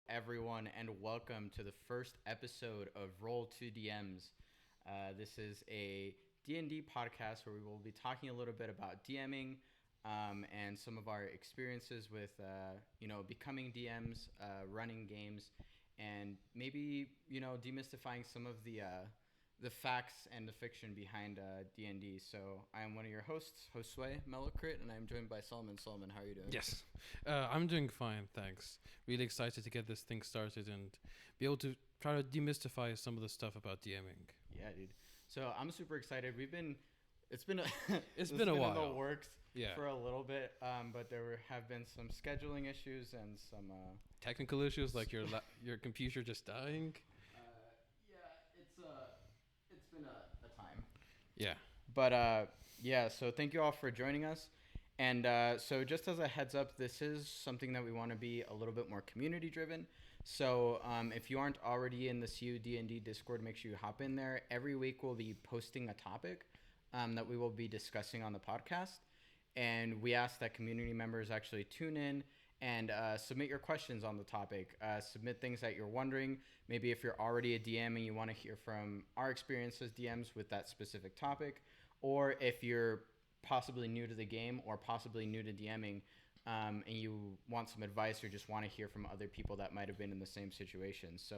everyone, and welcome to the first episode of Roll 2 DMs. This is a D&D podcast where we will be talking a little bit about DMing and some of our experiences with, becoming DMs, running games, and maybe, demystifying some of the facts and the fiction behind D&D. So I am one of your hosts, Josue Melocrit, and I'm joined by Solomon. Solomon, how are you doing? Yes, I'm doing fine, thanks. Really excited to get this thing started and be able to try to demystify some of the stuff about DMing. Yeah, dude. So I'm super excited. It's been a, It's been a in while. the works Yeah, for a little bit, but have been some scheduling issues and some. technical issues like your computer just dying. Yeah, it's been a time. Yeah. But yeah, so thank you all for joining us. And so just as a heads up, this is something that we want to be a little bit more community driven. So if you aren't already in the CUD&D Discord, make sure you hop in there. Every week we'll be posting a topic that we will be discussing on the podcast. And we ask that community members actually tune in and submit your questions on the topic. Submit things that you're wondering. Maybe if you're already a DM and you want to hear from our experience as DMs with that specific topic, or if you're possibly new to the game or possibly new to DMing, and you want some advice or just want to hear from other people that might have been in the same situation. So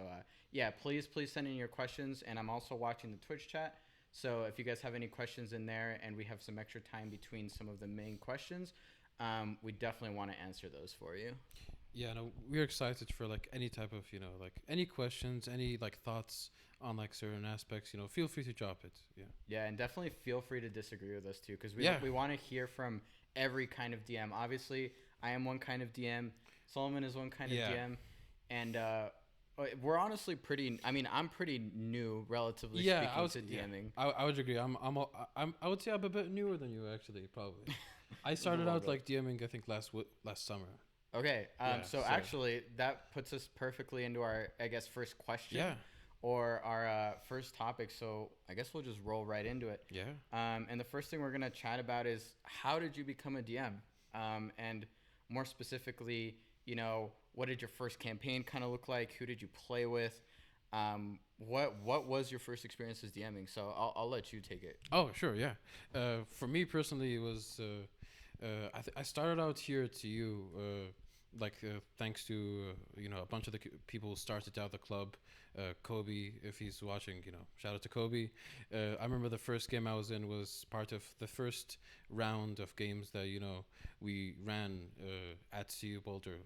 yeah, please send in your questions. And I'm also watching the Twitch chat. So if you guys have any questions in there and we have some extra time between some of the main questions, we definitely want to answer those for you. Yeah, no, we're excited for like any type of, like any questions, any like thoughts on like certain aspects, feel free to drop it. Yeah. Yeah, and definitely feel free to disagree with us too, because Yeah. we want to hear from every kind of DM. Obviously, I am one kind of DM. Solomon is one kind Yeah. of DM, and we're honestly pretty. I mean, I'm pretty new, relatively Yeah, speaking, to DMing. I would agree. I would say I'm a bit newer than you actually, probably. I Just a started little out bit. like DMing I think last summer. Okay, Yeah, so so- actually, that puts us perfectly into our, I guess, first question. Yeah. Or our first topic. So I guess we'll just roll right into it. Yeah. And the first thing we're going to chat about is how did you become a DM? And more specifically, what did your first campaign kind of look like? Who did you play with? What was your first experience as DMing? So I'll let you take it. Oh, sure, yeah. For me personally, it was I started out here to you, thanks to a bunch of the people who started out the club. Kobe, if he's watching, shout out to Kobe. I remember the first game I was in was part of the first round of games that we ran at CU Boulder.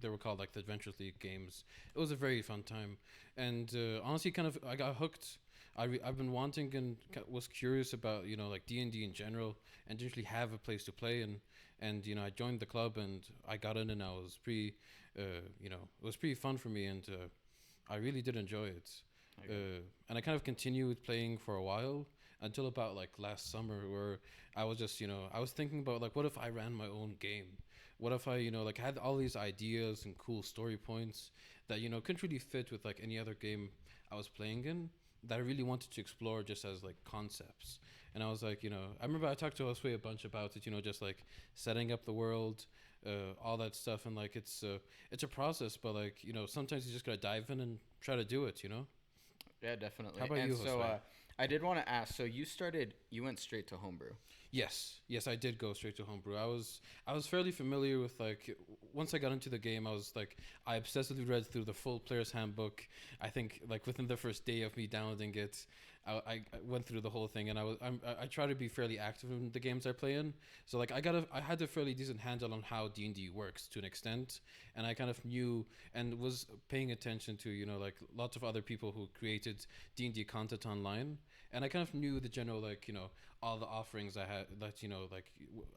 They were called like the Adventures League games. It was a very fun time, and honestly, kind of I got hooked. I've been wanting and was curious about like D&D in general and didn't really have a place to play, and I joined the club and I got in, and I was pretty it was pretty fun for me, and I really did enjoy it. And I kind of continued playing for a while until about like last summer, where I was just I was thinking about like, what if I ran my own game? What if I like had all these ideas and cool story points that couldn't really fit with like any other game I was playing in, that I really wanted to explore just as like concepts. And I was like, I remember I talked to Josue a bunch about it, just like setting up the world, all that stuff. And like, it's a process, but like, sometimes you just gotta dive in and try to do it. Yeah, definitely. How about and you, so Josue? I did want to ask. So you went straight to homebrew. Yes, I did go straight to homebrew. I was fairly familiar with like once I got into the game, I was like I obsessively read through the full player's handbook. I think like within the first day of me downloading it, I went through the whole thing, and I try to be fairly active in the games I play in. So like I had a fairly decent handle on how D&D works to an extent, and I kind of knew and was paying attention to like lots of other people who created D&D content online, and I kind of knew the general like all the offerings I had, that like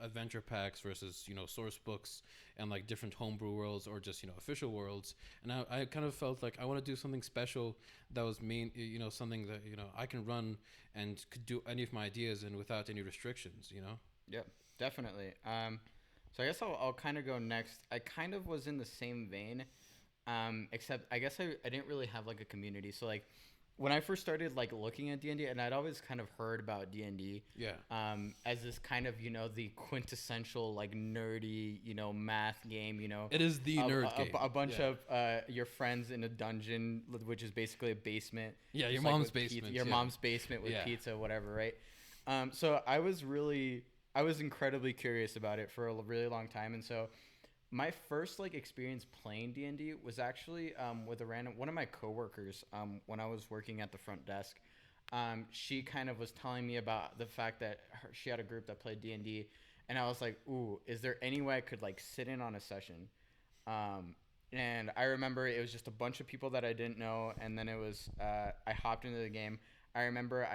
adventure packs versus source books and like different homebrew worlds or just official worlds. And I kind of felt like I want to do something special that was something that I can run and could do any of my ideas in without any restrictions. Yeah, definitely. So I guess I'll kind of go next. I kind of was in the same vein, except I guess I didn't really have like a community. So like when I first started like looking at D&D, and I'd always kind of heard about D&D Yeah. as this kind of, the quintessential like nerdy, math game, It is the nerd game. a bunch Yeah. of your friends in a dungeon, which is basically a basement. Yeah, your just, like, mom's with pizza- basement. your yeah. mom's basement with Yeah. pizza, whatever, right? So I was incredibly curious about it for a really long time, and so my first like experience playing D&D was actually with one of my coworkers when I was working at the front desk. She kind of was telling me about the fact that she had a group that played D&D, and I was like, "Ooh, is there any way I could like sit in on a session?" And I remember it was just a bunch of people that I didn't know, and then it was I hopped into the game. I remember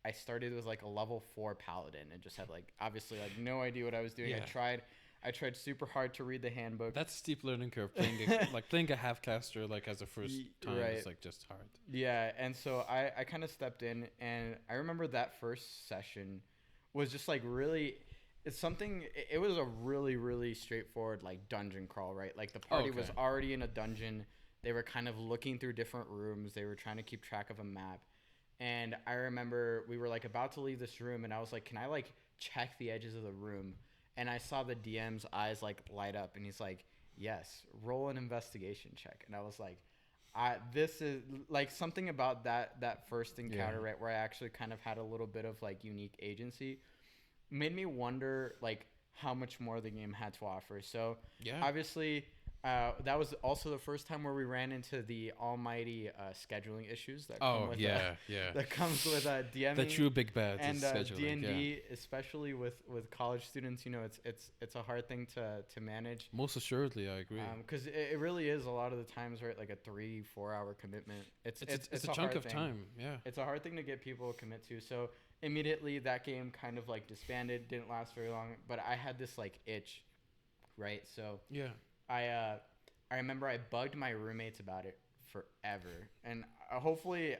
I started with like a level 4 paladin and just had like obviously like no idea what I was doing. Yeah. I tried super hard to read the handbook. That's a steep learning curve. Playing a half caster like as a first time Right. is like just hard. Yeah, and so I kind of stepped in, and I remember that first session was just like really, it was a really, really straightforward like dungeon crawl, right? Like the party was Okay. already in a dungeon. They were kind of looking through different rooms. They were trying to keep track of a map. And I remember we were like about to leave this room, and I was like, can I like check the edges of the room? And I saw the DM's eyes like light up, and he's like, yes, roll an investigation check. And I was like, this is like something about that first encounter, Yeah. right, where I actually kind of had a little bit of like unique agency, made me wonder like how much more the game had to offer. So Yeah. obviously, that was also the first time where we ran into the almighty scheduling issues that come Oh with yeah. that comes with DMing. The true big bad And is scheduling. D&D, Yeah. especially with college students, it's a hard thing to manage. Most assuredly, I agree. Because it really is a lot of the times, right, like a 3-4 hour commitment. It's it's a chunk hard of thing. time. Yeah. It's a hard thing to get people to commit to. So immediately that game kind of like disbanded, didn't last very long. But I had this like itch, right? So Yeah. I remember I bugged my roommates about it forever, and hopefully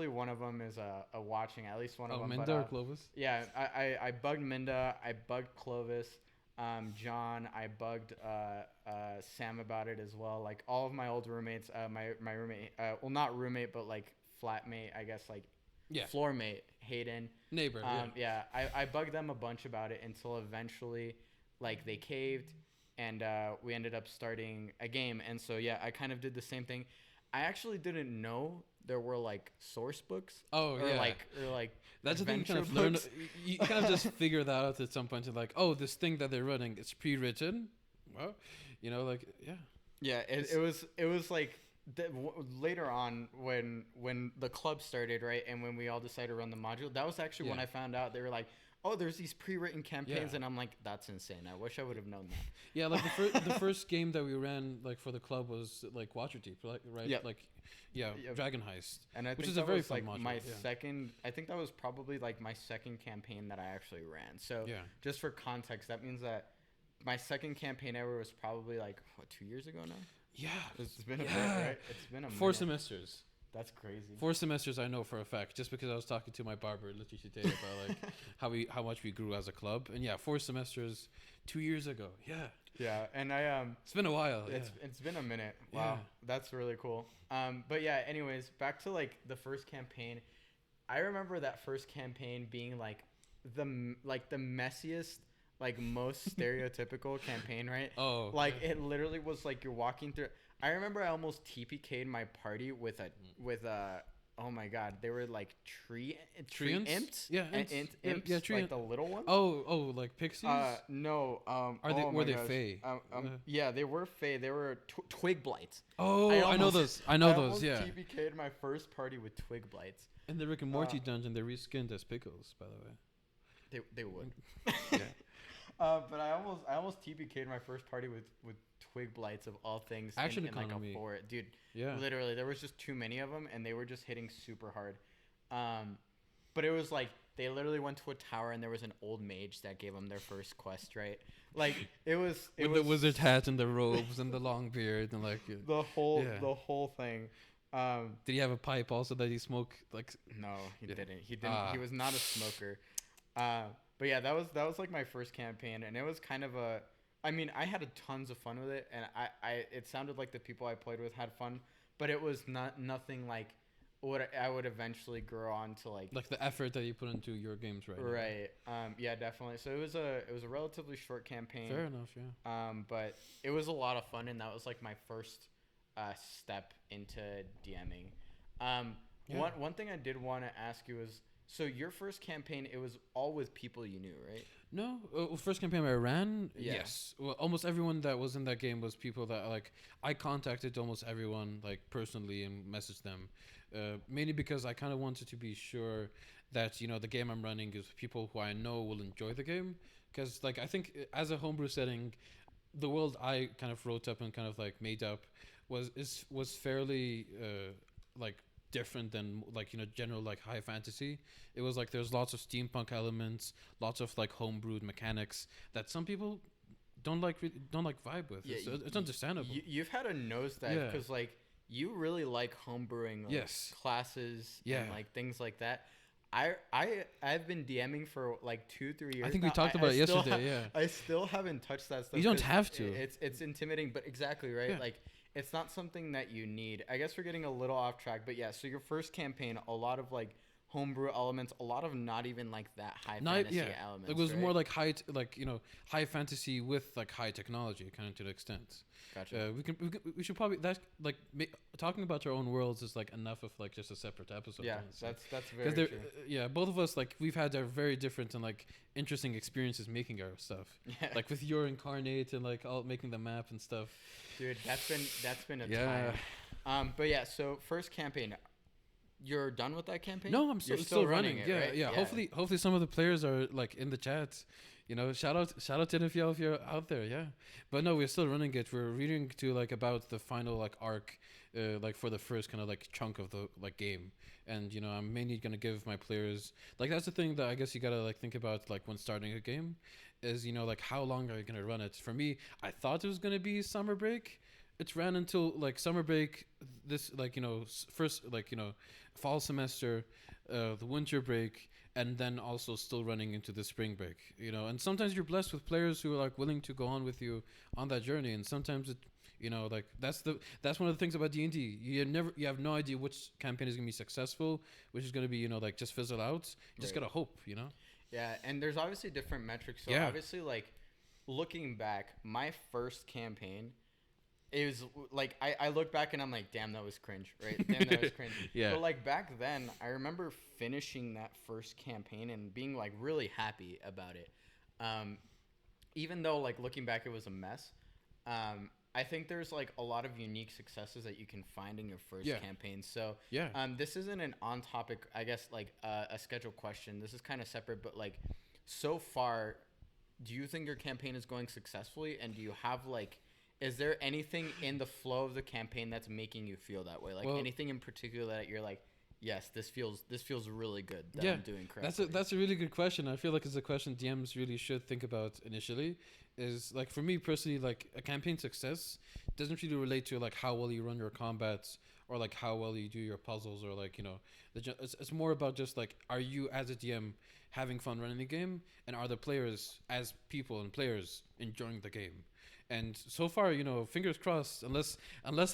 one of them is watching, at least one of Oh, them. Minda or Clovis? Yeah, I bugged Minda, I bugged Clovis, John, I bugged Sam about it as well. Like all of my old roommates, my roommate, well not roommate but like flatmate, I guess, like Yeah. floor mate, Hayden. Neighbor. Yeah. I bugged them a bunch about it until eventually, like, they caved, and we ended up starting a game. And so yeah, I kind of did the same thing. I actually didn't know there were like source books. Oh, or yeah. like That's the thing you kind of adventure learn. books. You kind of just figure that out at some point. You're like, oh, this thing that they're running, it's pre-written. Well, like, yeah. Yeah, it was like later on when the club started, right, and when we all decided to run the module, that was actually when Yeah. I found out they were like, oh, there's these pre-written campaigns, Yeah. and I'm like, that's insane. I wish I would have known that. Yeah, like the first game that we ran like for the club was like Waterdeep, right? Yeah. Like, yeah, Yeah. Dragon Heist, And I which think is a that very was fun like module. my yeah. second. I think that was probably like my second campaign that I actually ran. So Yeah. just for context, that means that my second campaign ever was probably like 2 years ago now. Yeah. It's been a bit, Yeah. right? It's been a 4 minute. semesters. That's crazy. 4 semesters, I know for a fact, just because I was talking to my barber literally today about like how much we grew as a club, and yeah, 4 semesters, 2 years ago. Yeah, Yeah, and it's been a while. it's been a minute. Wow, Yeah. that's really cool. But yeah, anyways, back to like the first campaign. I remember that first campaign being like the messiest, like most stereotypical campaign, right? Oh, Like yeah. it literally was like you're walking through. I remember I almost TPK'd my party with a oh my god, they were like tree Treants? imps. Yeah, And imps. imps, Yeah, tree like imp- the little ones. Oh, like pixies. No. Are they- oh were my they gosh. fey? Yeah, they were fey. They were twig blights. Oh, I I know almost- those. I know those. almost Yeah. TPK'd my first party with twig blights. In the Rick and Morty Uh, dungeon, they reskinned as pickles, by the way. They would. Yeah. But I almost TPK'd my first party with twig blights of all things. Action in like economy. a forest, dude. Yeah. Literally, there was just too many of them, and they were just hitting super hard. But it was like they literally went to a tower, and there was an old mage that gave them their first quest, right? Like it was With the wizard hat and the robes and the long beard and like. the whole Yeah. thing. Did he have a pipe also that he smoked like? No, he Yeah. didn't. He didn't. Ah. He was not a smoker. But yeah, that was like my first campaign, and it was kind of a. I mean, I had tons of fun with it, and it sounded like the people I played with had fun, but it was nothing like what I would eventually grow on to Like the effort that you put into your games right now. right. Yeah, definitely. So it was a relatively short campaign. Fair enough, yeah. But it was a lot of fun, and that was like my first step into DMing. Yeah. One thing I did want to ask you is, so your first campaign, it was all with people you knew, right? No, first campaign I ran, Yeah. yes. Well, almost everyone that was in that game was people that like I contacted almost everyone like personally and messaged them, mainly because I kind of wanted to be sure that the game I'm running is people who I know will enjoy the game. Because like I think as a homebrew setting, the world I kind of wrote up and kind of like made up was fairly like different than like general like high fantasy. It was like there's lots of steampunk elements, lots of like homebrewed mechanics that some people don't like vibe with. Yeah, It's understandable. You've had a nosedive Yeah. because like you really like homebrewing like, Yes. classes Yeah. and like things like that. I've been DMing for like 2-3 years. I think we now. talked about it still yesterday. Yeah. I still haven't touched that stuff. You don't 'cause have to. It's intimidating, but exactly right. Yeah. Like it's not something that you need. I guess we're getting a little off track, but yeah. So your first campaign, a lot of like homebrew elements, a lot of not even like that high fantasy elements. It was right? more like high fantasy with like high technology, kind of to the extent. Gotcha. We should probably talking about our own worlds is like enough of like just a separate episode. Yeah, honestly. that's very Because true. both of us like we've had our very different and like interesting experiences making our stuff. Yeah. Like with your incarnate and like all making the map and stuff. Dude, that's been a Yeah. time. But yeah, so first campaign, you're done with that campaign? No, I'm You're still running. it, Yeah, right? yeah. Hopefully some of the players are like in the chat. Shout out to Nifio if you're out there. Yeah, but no, we're still running it. We're reading to like about the final like arc, like for the first kind of like chunk of the like game. And I'm mainly gonna give my players like that's the thing that I guess you gotta like think about like when starting a game, is like how long are you gonna run it? For me, I thought it was gonna be summer break. It ran until like summer break, this like first like fall semester, the winter break, and then also still running into the spring break. And sometimes you're blessed with players who are like willing to go on with you on that journey, and sometimes it like that's one of the things about D&D. You have no idea which campaign is gonna be successful, which is gonna be like just fizzle out. You just Right. gotta hope. Yeah, and there's obviously different metrics. So Yeah. obviously, like looking back, my first campaign, it was like I look back and I'm like, damn, that was cringe, right? Damn, that was cringe. Yeah. But like back then, I remember finishing that first campaign and being like really happy about it. Even though like looking back, it was a mess. I think there's like a lot of unique successes that you can find in your first Yeah. campaign. So Yeah. this isn't an on topic, I guess, like a scheduled question. This is kind of separate, but like so far, do you think your campaign is going successfully? And do you have like, is there anything in the flow of the campaign that's making you feel that way? Like Well- anything in particular that you're like, yes, this feels really good that I'm doing correctly. That's a really good question. I feel like it's a question DMs really should think about initially. Is like for me personally, like a campaign success doesn't really relate to like how well you run your combats or like how well you do your puzzles or like it's more about just like are you as a DM having fun running the game, and are the players as people and players enjoying the game. And so far, fingers crossed, unless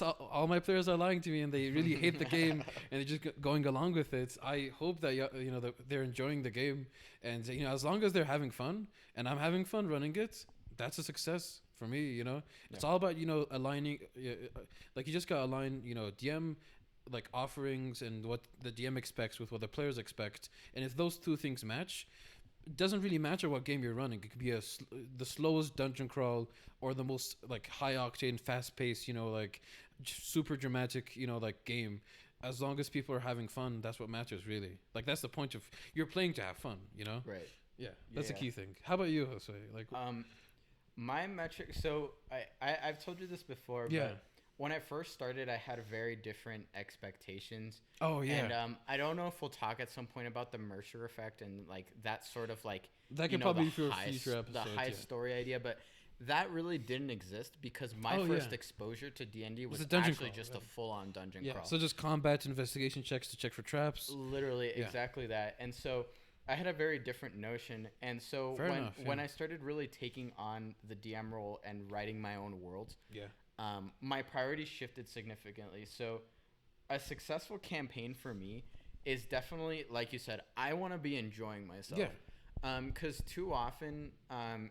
all my players are lying to me and they really hate the game and they're just going along with it, I hope that that they're enjoying the game. And as long as they're having fun and I'm having fun running it, that's a success for me. It's all about aligning. Like you just gotta align DM like offerings and what the DM expects with what the players expect, and if those two things match, it doesn't really matter what game you're running. It could be the slowest dungeon crawl or the most like high octane, fast paced, like super dramatic, like game. As long as people are having fun, that's what matters really. Like that's the point of you're playing to have fun. Right. Yeah, that's a Yeah. key thing. How about you, Jose? Like, My metric. So I've told you this before. Yeah. But when I first started, I had very different expectations. oh yeah, And I don't know if we'll talk at some point about the Mercer effect and like that sort of like that you could know, probably the be for a high future s- episode. the high story idea, but that really didn't exist because my Oh, first yeah. exposure to D&D was a dungeon actually crawl, just yeah. a full-on dungeon Yeah, crawl. so just combat investigation checks to check for traps. Literally Yeah. exactly that. And so I had a very different notion. And so Fair when enough, when yeah. I started really taking on the DM role and writing my own worlds, Yeah. my priorities shifted significantly. So a successful campaign for me is definitely, like you said, I want to be enjoying myself. Yeah. Because too often, and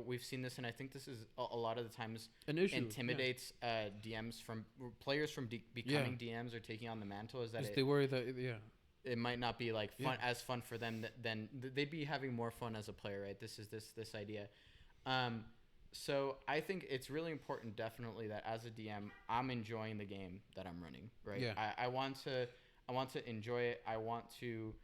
we've seen this, and I think this is a lot of the times An issue. intimidates DMs from players from becoming DMs or taking on the mantle, is that They worry that it might not be like fun for them then they'd be having more fun as a player, right? This is this idea. So I think it's really important, definitely, that as a DM, I'm enjoying the game that I'm running, right? Yeah. I want to enjoy it. I want to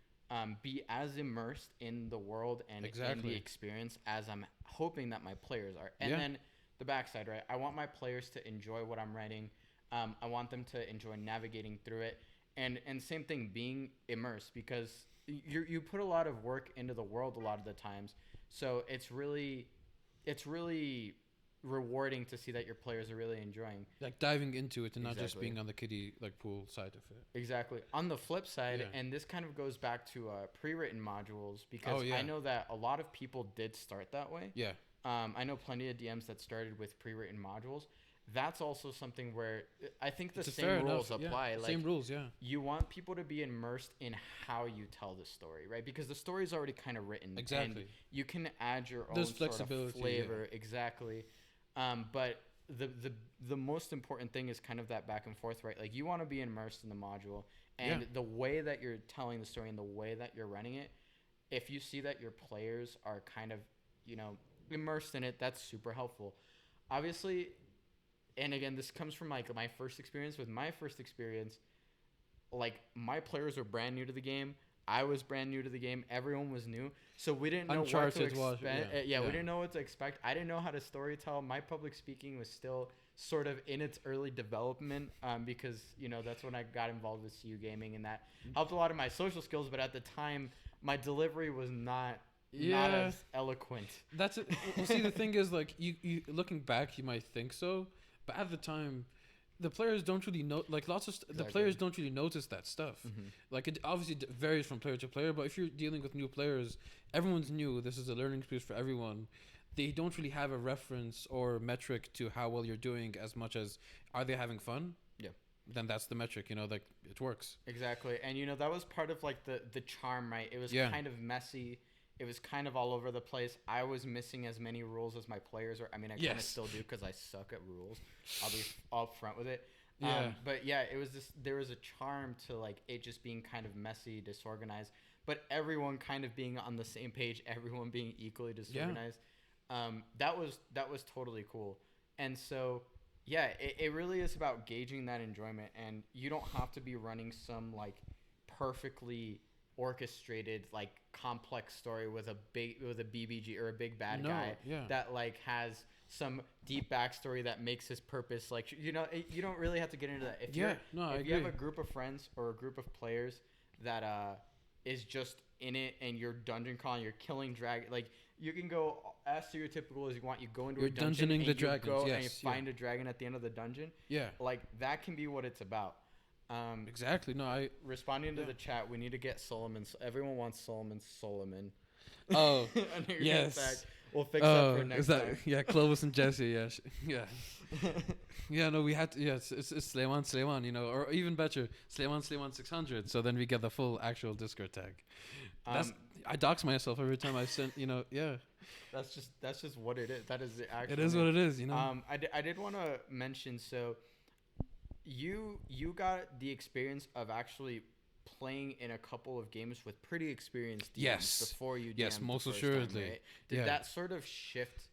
be as immersed in the world and in the experience as I'm hoping that my players are. And then the backside, right? I want my players to enjoy what I'm writing. I want them to enjoy navigating through it. And same thing, being immersed, because you put a lot of work into the world a lot of the times. So it's really rewarding to see that your players are really enjoying, like diving into it and not just being on the kiddie like pool side of it. Exactly. On the flip side, and this kind of goes back to pre-written modules, because I know that a lot of people did start that way. Yeah. I know plenty of DMs that started with pre-written modules. That's also something where I think the same rules apply. Yeah. Like, same rules, yeah. You want people to be immersed in how you tell the story, right? Because the story is already kind of written. Exactly. And you can add your own There's sort flexibility, of flavor. Yeah. Exactly. But the most important thing is kind of that back and forth, right? Like, you want to be immersed in the module, and the way that you're telling the story and the way that you're running it, if you see that your players are kind of, immersed in it, that's super helpful. Obviously, and again, this comes from like my first experience. With my first experience, like, my players were brand new to the game. I was brand new to the game. Everyone was new, so we didn't know what to expect. We didn't know what to expect. I didn't know how to storytell. My public speaking was still sort of in its early development, because that's when I got involved with CU Gaming, and that helped a lot of my social skills. But at the time, my delivery was not as eloquent. That's it. Well, see, the thing is, like, you looking back, you might think so. But at the time, the players don't really know. Like, the players don't really notice that stuff. Mm-hmm. Like, it obviously varies from player to player. But if you're dealing with new players, everyone's new. This is a learning experience for everyone. They don't really have a reference or metric to how well you're doing, as much as, are they having fun? Yeah. Then that's the metric. Like, it works. Exactly. And that was part of like the charm, right? It was kind of messy. It was kind of all over the place. I was missing as many rules as my players were. I mean, I kind of still do, because I suck at rules. I'll be up front with it. But yeah, it was there was a charm to like it just being kind of messy, disorganized, but everyone kind of being on the same page, everyone being equally disorganized. That was totally cool. And so, yeah, it really is about gauging that enjoyment, and you don't have to be running some like perfectly orchestrated like complex story with a BBG or a big bad guy that like has some deep backstory that makes his purpose like you don't really have to get into that. If you have a group of friends or a group of players that is just in it, and you're dungeon crawling, you're killing dragon, like, you can go as stereotypical as you want. You go into a dungeon and you go and you find a dragon at the end of the dungeon. Like, that can be what it's about. Exactly. No, I responding to the chat. We need to get Solomon. Everyone wants Solomon. Oh, yes. We'll fix that for next time. Yeah, Clovis and Jesse. Yeah. No, we had to. Yeah, it's Sleiman. Or even better, Sleiman 600. So then we get the full actual Discord tag. I dox myself every time I send. Yeah. That's just what it is. That is the actual. It is what it is. I did want to mention, so you got the experience of actually playing in a couple of games with pretty experienced DMs before you DM'd most the first assuredly. time, right? Did that sort of shift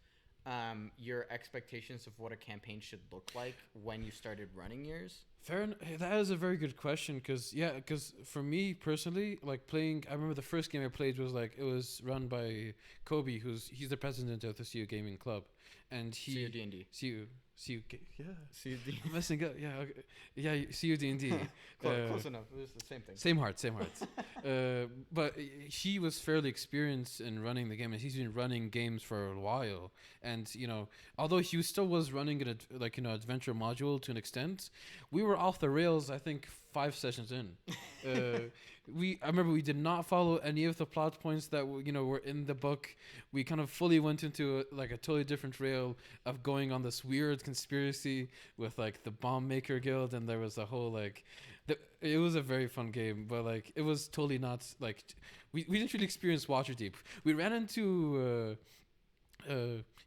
your expectations of what a campaign should look like when you started running yours? Fair enough. That is a very good question, because for me personally, like, playing, I remember the first game I played was like, it was run by Kobe, he's the president of the CU Gaming Club, and he CU D&D. CUD. I'm messing up. Yeah, okay. Yeah. CU D&D. Close enough. It was the same thing. Same heart. But he was fairly experienced in running the game, and he's been running games for a while. And although he still was running an adventure module to an extent, we were were off the rails. I think 5 sessions in. I remember we did not follow any of the plot points that were in the book. We kind of fully went into a totally different rail of going on this weird conspiracy with like the bomb maker guild, and there was a whole it was a very fun game, but like it was totally not like we didn't really experience Waterdeep. We ran into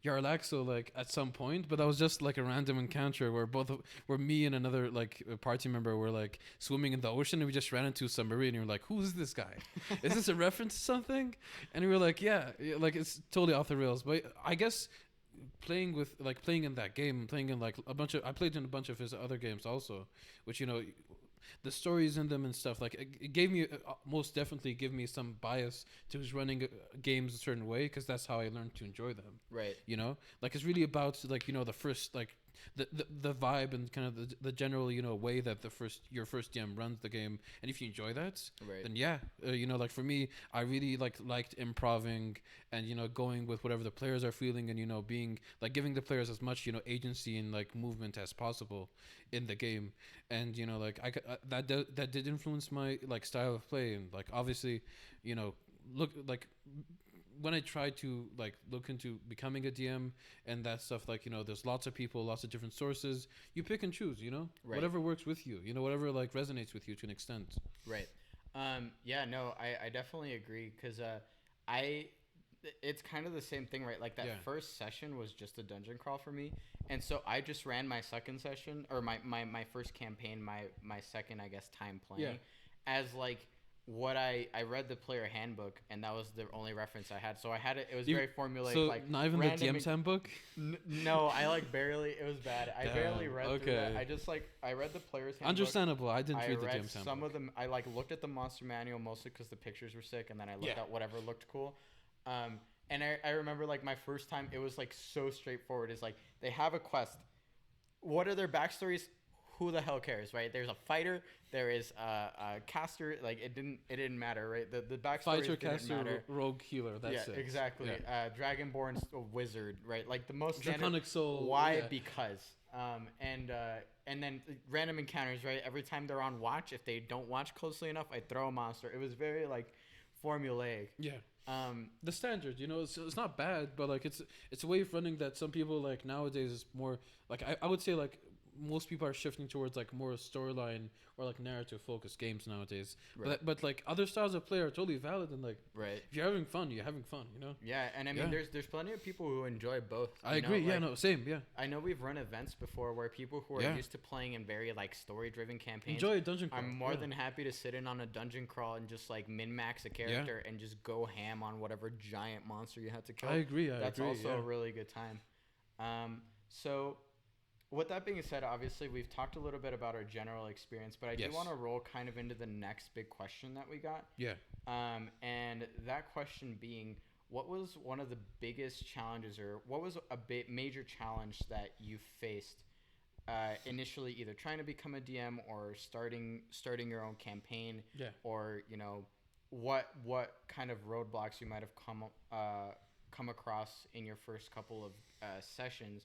Yarlaxo like at some point, but that was just like a random encounter where me and another like a party member were like swimming in the ocean, and we just ran into a submarine, and we were like, who's this guy? Is this a reference to something? And we were like, yeah, like it's totally off the rails. But I guess playing in that game, playing in like I played in a bunch of his other games also, which the stories in them and stuff, like it gave me most definitely give me some bias to just running games a certain way, because that's how I learned to enjoy them. Right. Like it's really about like the first like the vibe and kind of the general way that your first DM runs the game, and if you enjoy that, Right. then yeah, like for me, I really liked improving and going with whatever the players are feeling, and being like giving the players as much agency and like movement as possible in the game. And like that did influence my like style of play, and like obviously look like when I tried to like look into becoming a DM and that stuff, like there's lots of people, lots of different sources. You pick and choose, Right. whatever works with you, whatever like resonates with you to an extent. Right. Yeah, no, I definitely agree, because it's kind of the same thing, right? Like that first session was just a dungeon crawl for me, and so I just ran my second session, or my first campaign, my second, I guess, time playing, as like what I read the player handbook, and that was the only reference I had. So I had it was very formulaic. So like not even the DM's handbook? No, I like barely. It was bad. I barely read through that. I just I read the player's handbook. Understandable. I didn't read the read DM's handbook. some of them. I looked at the monster manual mostly because the pictures were sick, and then I looked at whatever looked cool. And I remember like my first time, it was like so straightforward. It's like they have a quest. What are their backstories? Who the hell cares, right? There's a fighter, there is a caster. Like it didn't matter, right? The backstory Fighter, didn't caster, matter. rogue, healer. That's it. Exactly. Yeah. Dragonborn wizard, right? Like the most Draconic soul. Why? Yeah. Because. And then random encounters, right? Every time they're on watch, if they don't watch closely enough, I throw a monster. It was very like formulaic. Yeah. The standard, it's not bad, but like it's a way of running that some people like nowadays is more like I would say like most people are shifting towards like more storyline or like narrative focused games nowadays. Right. But like other styles of play are totally valid, and like right. if you're having fun, you're having fun, Yeah, and I mean there's plenty of people who enjoy both. I agree. Yeah, no, same. Yeah. I know we've run events before where people who are used to playing in very like story driven campaigns enjoy a dungeon crawl. I'm more than happy to sit in on a dungeon crawl and just like min max a character and just go ham on whatever giant monster you have to kill. I agree. That's also a really good time. So with that being said, obviously we've talked a little bit about our general experience, but I do want to roll kind of into the next big question that we got. Yeah. And that question being, what was one of the biggest challenges, or what was a major challenge that you faced initially, either trying to become a DM or starting your own campaign? Yeah. Or what kind of roadblocks you might have come across in your first couple of sessions?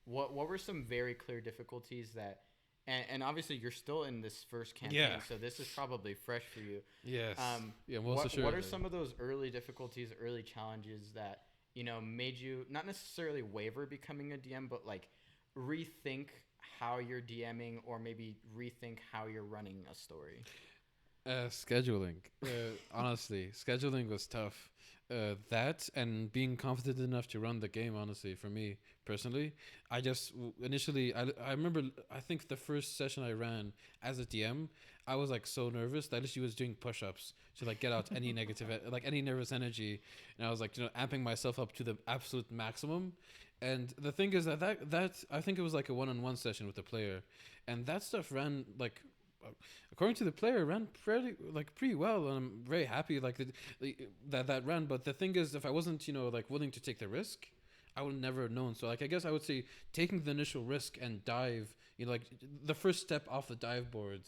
What were some very clear difficulties that, and obviously you're still in this first campaign, so this is probably fresh for you. Yes. What are some of those early difficulties, early challenges that made you not necessarily waver becoming a DM, but like rethink how you're DMing, or maybe rethink how you're running a story? Scheduling. Honestly, scheduling was tough. That and being confident enough to run the game, honestly, for me personally, I just initially, I remember, I think the first session I ran as a DM, I was like so nervous that I literally was doing push-ups to like get out any negative, like any nervous energy. And I was like, amping myself up to the absolute maximum. And the thing is that I think it was like a one-on-one session with the player, and that stuff ran like, according to the player, ran pretty well, and I'm very happy like that ran. But the thing is, if I wasn't like willing to take the risk, I would never have known. So like I guess I would say taking the initial risk and dive, like the first step off the dive board,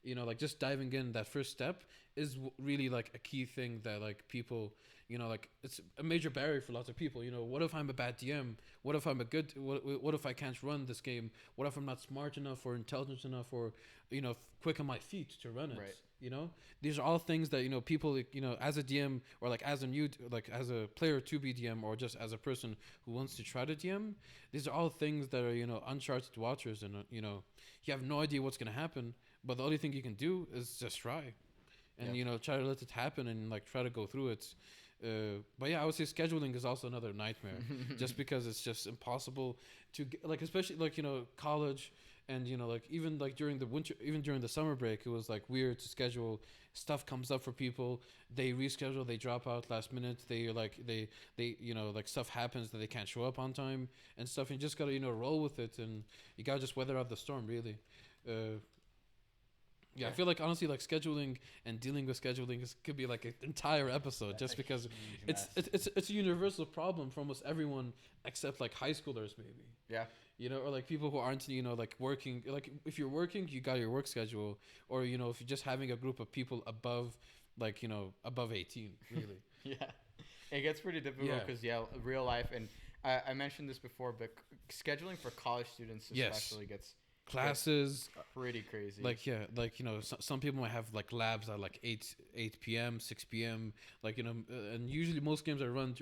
like just diving in that first step is really like a key thing that like people, you know, like it's a major barrier for lots of people. You know, what if I'm a bad DM? What if I'm a good? What if I can't run this game? What if I'm not smart enough or intelligent enough or, you know, quick on my feet to run it? Right. You know, these are all things that, you know, people, like, you know, as a DM or like as a new, like as a player to be DM or just as a person who wants to try to DM, these are all things that are, you know, uncharted waters, and you know, you have no idea what's gonna happen, but the only thing you can do is just try, and Yeah. you know, try to let it happen and like try to go through it. But yeah, I would say scheduling is also another nightmare, just because it's just impossible to get, like, especially like, you know, college, and you know, like even like during the winter, even during the summer break, it was like weird to schedule. Stuff comes up for people, they reschedule, they drop out last minute, they you know, like stuff happens that they can't show up on time and stuff, and you just gotta, you know, roll with it, and you gotta just weather out the storm, really. uh yeah, I Yeah. feel like honestly, like scheduling and dealing with scheduling could be like an entire episode, That's just a because huge it's mess. it's a universal problem for almost everyone except like high schoolers, maybe. Yeah. You know, or like people who aren't, you know, like working. Like if you're working, you got your work schedule, or you know, if you're just having a group of people above, like, you know, above 18, really. Yeah, it gets pretty difficult Yeah. because real life, and I mentioned this before, but scheduling for college students Yes. especially gets Classes, pretty crazy. like, yeah, like, you know, some people might have like labs at like 8 p.m., 6 p.m., like, you know, and usually most games are run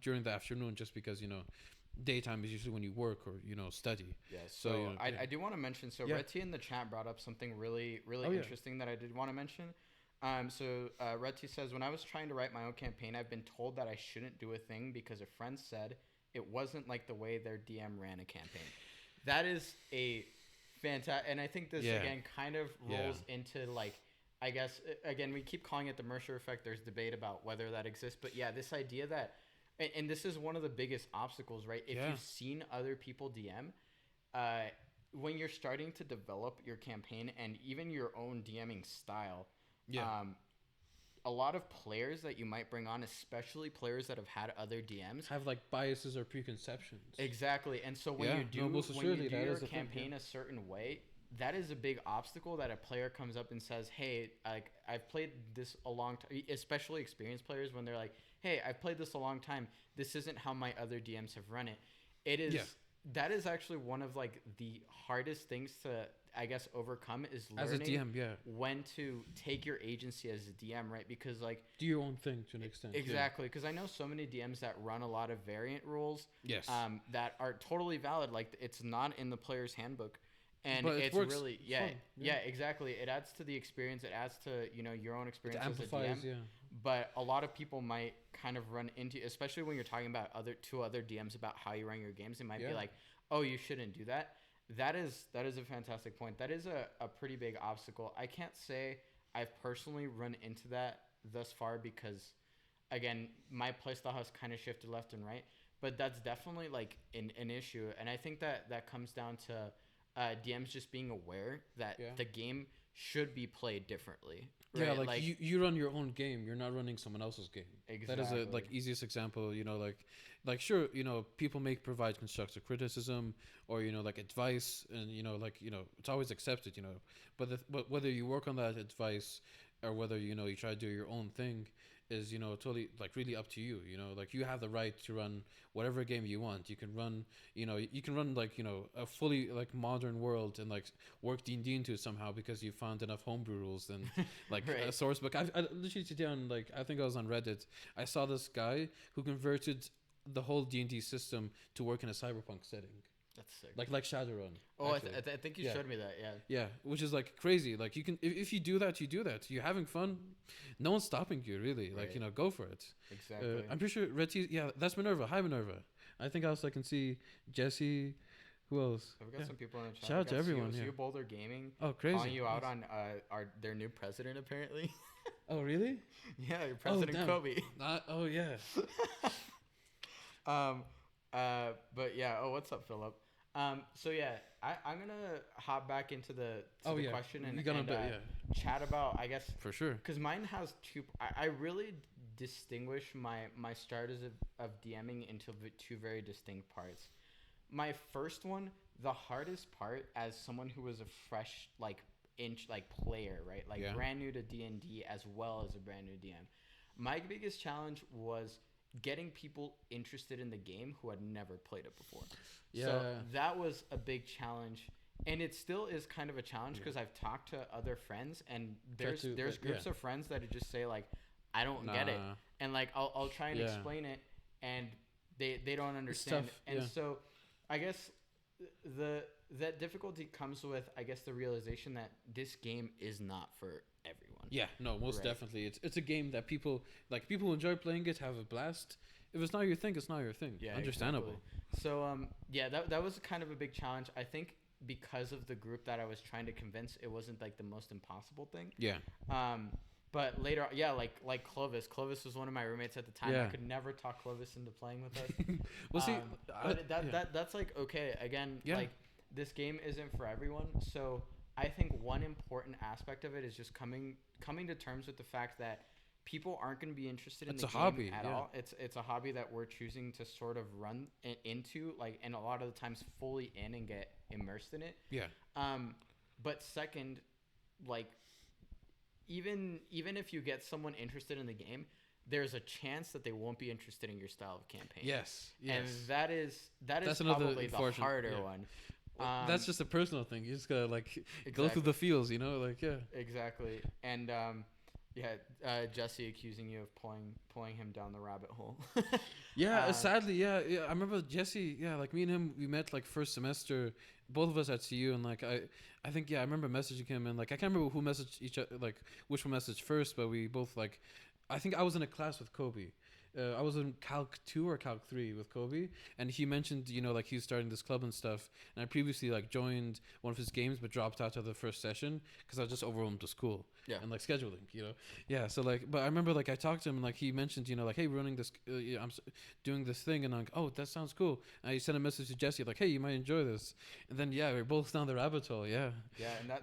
during the afternoon, just because, you know, daytime is usually when you work or, you know, study. Yeah, So, so you know, yeah. I do want to mention. So Yeah. Red T in the chat brought up something really Oh, yeah. interesting that I did want to mention. Red T says, when I was trying to write my own campaign, I've been told that I shouldn't do a thing because a friend said it wasn't like the way their DM ran a campaign. That is a fantastic, and I think this Yeah. again kind of Yeah. rolls into like, I guess again we keep calling it the Mercer effect. There's debate about whether that exists, but yeah, this idea that, and this is one of the biggest obstacles, right? If Yeah. you've seen other people DM, uh, when you're starting to develop your campaign and even your own DMing style, Yeah. a lot of players that you might bring on, especially players that have had other DMs, Have like biases or preconceptions. exactly. And so when Yeah, you no, do most when you assuredly, do that your is a thing, campaign yeah. a certain way, that is a big obstacle that a player comes up and says, "Hey, like I've played this a long time." Especially experienced players when they're like, "Hey, I've played this a long time. This isn't how my other DMs have run it." It is Yeah. that is actually one of like the hardest things to, I guess, overcome, is As a learning DM, yeah. when to take your agency as a DM, right? Because like Do your own thing to an extent. exactly, because I know so many DMs that run a lot of variant rules, Yeah. Yes. that are totally valid. Like it's not in the player's handbook, and But it it's works really yeah, fun, yeah, yeah. exactly. It adds to the experience. It adds to your own It experience as a amplifies, DM. yeah. But a lot of people might kind of run into, especially when you're talking about other DMs about how you run your games. They might be Yeah. like, "Oh, you shouldn't do that." That is a fantastic point. That is a pretty big obstacle. I can't say I've personally run into that thus far because, again, my playstyle has kind of shifted left and right. But that's definitely like an issue, and I think that comes down to DMs just being aware that Yeah. the game should be played differently. Yeah, Right? like, you run your own game. You're not running someone else's game. That is a like Exactly. easiest example. You know, like sure, you know, people provide constructive criticism or, you know, like advice, and you know, like, you know, it's always accepted. You know, but whether you work on that advice or whether, you know, you try to do your own thing is, you know, totally like really up to you. You know, like you have the right to run whatever game you want. You can run, you know, you can run like, you know, a fully like modern world and like work D&D into it somehow because you found enough homebrew rules and like a Right. source book. I literally today on, like, I think I was on Reddit. I saw this guy who converted the whole D&D system to work in a cyberpunk setting, That's sick. like Shadowrun. Oh, actually. I think you Yeah. showed me that. Yeah. Yeah, which is like crazy. Like you can, if you do that, you do that. You're having fun. No one's stopping you, really. Like, Right. you know, go for it. Exactly. I'm pretty sure Red T. Yeah, that's Minerva. Hi, Minerva. I think also I can see Jesse. Who else? I've got Yeah. some people in the chat. Shout out to everyone, See yeah. Boulder Gaming Oh, crazy. calling you out Nice. on their new president apparently. Oh, really? Yeah, your President damn. Kobe. Oh, yeah. But yeah. Oh, what's up, Philip? So yeah, I'm gonna hop back into the question and, you got a bit, chat about, I guess, for sure. because mine has two. I really distinguish my starters of DMing into two very distinct parts. My first one, the hardest part as someone who was a fresh, like like player, right? Like Yeah. brand new to D&D as well as a brand new DM. My biggest challenge was getting people interested in the game who had never played it before. Yeah. So that was a big challenge. And it still is kind of a challenge because I've talked to other friends, and there's groups of friends that just say like, I don't get it, and like I'll try and explain it, and they don't understand. And so I guess that difficulty comes with, I guess, the realization that this game is not for everyone. Yeah, no, most definitely. It's a game that people who enjoy playing it, have a blast. If it's not your thing, it's not your thing. Yeah, understandable. Exactly. So that was kind of a big challenge. I think because of the group that I was trying to convince, it wasn't like the most impossible thing. Yeah. But later, like Clovis. Clovis was one of my roommates at the time. I could never talk Clovis into playing with us. Well, see, but that's like okay. Again, like this game isn't for everyone. So I think one important aspect of it is just coming to terms with the fact that people aren't going to be interested in the game at all. It's a hobby that we're choosing to sort of run into, like, and a lot of the times fully in and get immersed in it. Yeah. But second, like, even if you get someone interested in the game, there's a chance that they won't be interested in your style of campaign. Yes. And that is probably the harder one. That's just a personal thing. You just gotta go through the feels, like Exactly. And Jesse accusing you of pulling him down the rabbit hole. Sadly, I remember Jesse. Like me and him, we met like first semester, both of us at CU, and like I think I remember messaging him, and like I can't remember who messaged each other, like which one messaged first, but we both like, I think I was in a class with Kobe. I was in Calc 2 or Calc 3 with Kobe, and he mentioned, like he was starting this club and stuff, and I previously like joined one of his games but dropped out of the first session because I was just overwhelmed with school and like scheduling, so like, but I remember like I talked to him and like he mentioned, like, hey, we're running this, doing this thing, and I'm like, oh, that sounds cool, and I sent a message to Jesse like, hey, you might enjoy this, and then we're both down the rabbit hole. And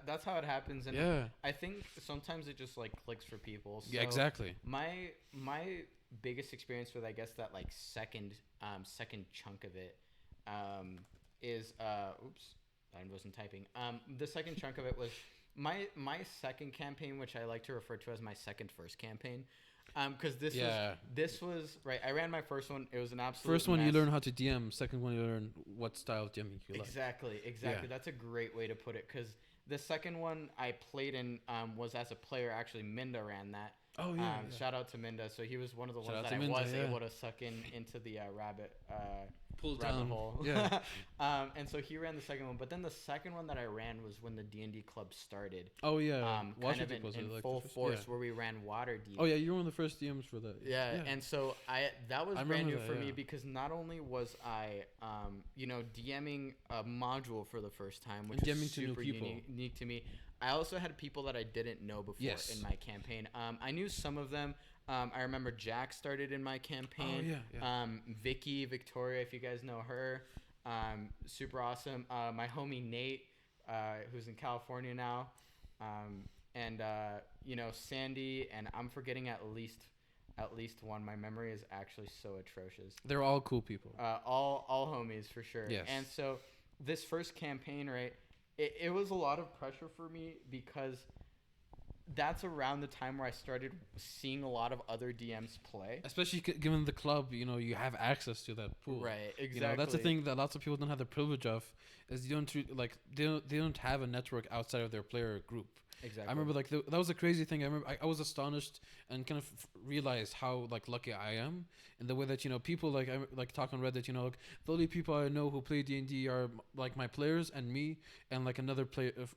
that's how it happens, and I think sometimes it just like clicks for people. So exactly. My biggest experience with, I guess, that like second chunk of it is oops, I wasn't typing. The second chunk of it was my second campaign, which I like to refer to as my first campaign, because this was right. I ran my first one. It was an absolute first one mess. You learn how to DM. Second one you learn what style of DMing you like. Exactly. That's a great way to put it, because the second one I played in was as a player. Actually, Minda ran that. Oh yeah, Shout out to Minda. So he was one of the ones that I was able to suck into the rabbit hole. Yeah. And so he ran the second one, but then the second one that I ran was when the D&D club started. Oh yeah. Kind of in full force, where we ran Waterdeep. Oh yeah, you were one of the first DMs for that. Yeah. And so that was brand new for me, because not only was I DMing a module for the first time, which is super unique to me. I also had people that I didn't know before in my campaign. I knew some of them. I remember Jack started in my campaign. Oh, yeah. Victoria, if you guys know her, super awesome. My homie Nate, who's in California now, and Sandy, and I'm forgetting at least one. My memory is actually so atrocious. They're all cool people. All homies for sure. Yes. And so this first campaign, right? It was a lot of pressure for me, because that's around the time where I started seeing a lot of other DMs play. Especially given the club, you have access to that pool. Right, exactly. That's the thing that lots of people don't have the privilege of, is they don't have a network outside of their player group. Exactly. I remember that was a crazy thing. I remember I was astonished and kind of realized how lucky I am in the way that people I talk on Reddit. The only people I know who play D&D are like my players and me and like another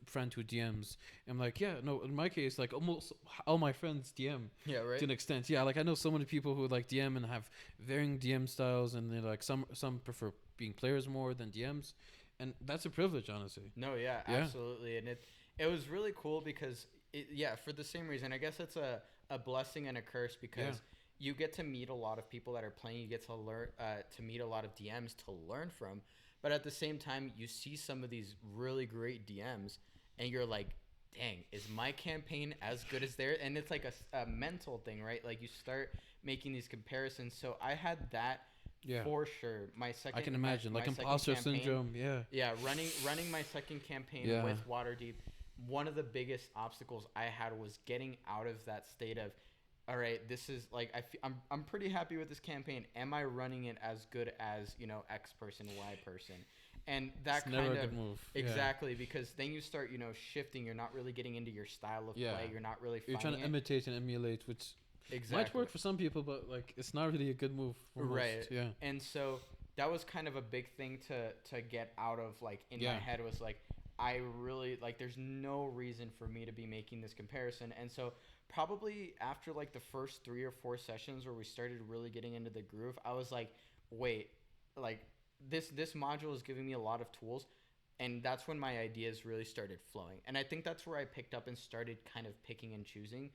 friend who DMs. I'm like, in my case, like almost all my friends DM. Yeah, right. To an extent, I know so many people who like DM and have varying DM styles, and they're some prefer being players more than DMs, and that's a privilege, honestly. No, absolutely, and it was really cool because for the same reason. I guess it's a blessing and a curse, because you get to meet a lot of people that are playing. You get to learn to meet a lot of DMs to learn from. But at the same time, you see some of these really great DMs, and you're like, dang, is my campaign as good as theirs? And it's like a mental thing, right? Like you start making these comparisons. So I had that for sure. My second, I can imagine, like imposter syndrome. Yeah, running my second campaign with Waterdeep. one of the biggest obstacles I had was getting out of that state of, all right, this is like I'm pretty happy with this campaign. Am I running it as good as, you know, X person, Y person? And that It's never kind a of good move. exactly, because then you start, you know, shifting. You're not really getting into your style of play. You're not really You're trying to imitate and emulate, which might work for some people, but like it's not really a good move for most. Yeah. And so that was kind of a big thing to get out of, like, in my head, was like, I really, like, there's no reason for me to be making this comparison. And so probably after like the first 3 or 4 sessions where we started really getting into the groove, I was like, wait, like this module is giving me a lot of tools. And that's when my ideas really started flowing. And I think that's where I picked up and started kind of picking and choosing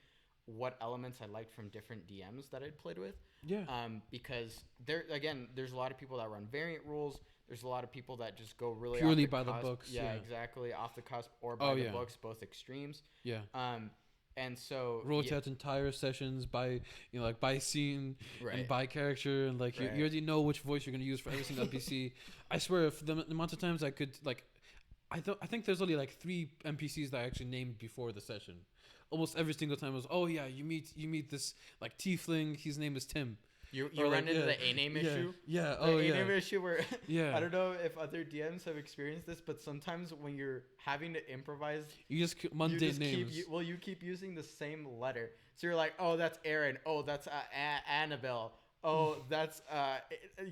what elements I liked from different DMs that I'd played with. Yeah. Because there's a lot of people that run variant rules. There's a lot of people that just go really purely off the by the cusp. books. Yeah, exactly, off the cusp or by the books, both extremes. Yeah. And so rotate entire sessions by, you know, like by scene and by character, and like you already know which voice you're gonna use for every single NPC. I swear, if the amount of times I could, like, I think there's only like 3 NPCs that I actually named before the session. Almost every single time was, oh yeah, you meet this like tiefling. His name is Tim. You run into the A-name issue? Yeah. The A-name issue where I don't know if other DMs have experienced this, but sometimes when you're having to improvise, you just mundane names. You keep using the same letter. So you're like, oh, that's Aaron. Oh, that's Annabelle. Oh, that's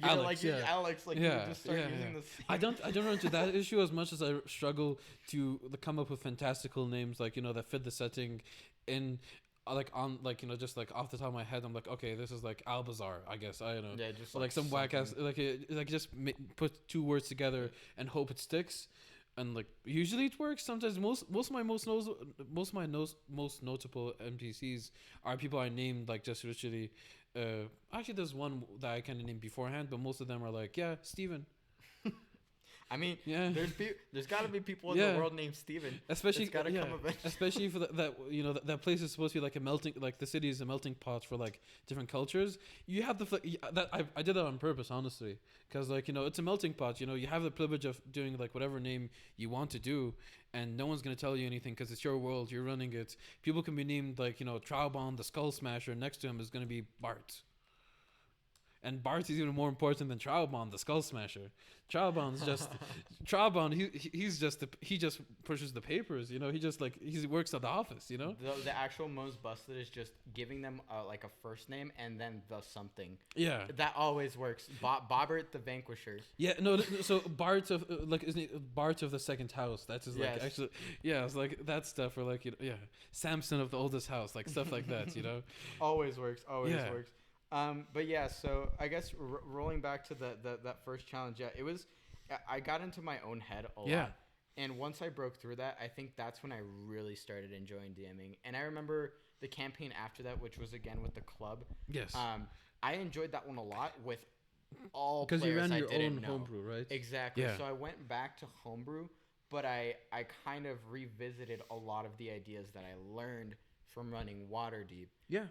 Alex. you just start using the same. I don't run into that issue as much as I struggle to come up with fantastical names, like, you know, that fit the setting in. Like on, like, you know, just like off the top of my head, I'm like, okay, this is like Albazar, I guess. I don't know. Yeah, just like some whack ass, like just put 2 words together and hope it sticks. And like usually it works. Sometimes most of my most notable NPCs are people I named like just literally. Actually, there's one that I kind of named beforehand, but most of them are like, yeah, Steven. I mean, there's got to be people in the world named Steven. Especially, it's gotta come eventually. Especially for that, you know, that place is supposed to be like a melting, like the city is a melting pot for like different cultures. You have I did that on purpose, honestly, because like, you know, it's a melting pot. You know, you have the privilege of doing like whatever name you want to do, and no one's gonna tell you anything because it's your world, you're running it. People can be named like, you know, Traubon the Skull Smasher. Next to him is gonna be Bart. And Bart is even more important than Traubon, the Skull Smasher. Traubon's just Traubon. He just pushes the papers. You know, he works at the office. You know, the actual most busted is just giving them like a first name and then the something. Yeah, that always works. Bobbert the Vanquisher. Yeah, no. So Bart of isn't it Bart of the Second House? That's his like actually. Yeah, it's like that stuff. Or like, you know, Samson of the Oldest House, like stuff like that. You know, always works. Works. But yeah, so I guess rolling back to that first challenge, it was, I got into my own head a lot. And once I broke through that, I think that's when I really started enjoying DMing. And I remember the campaign after that, which was again with the club. Yes. I enjoyed that one a lot with all players. Because you ran your own know. Homebrew, right? Exactly. Yeah. So I went back to Homebrew, but I kind of revisited a lot of the ideas that I learned from running Waterdeep. Yeah.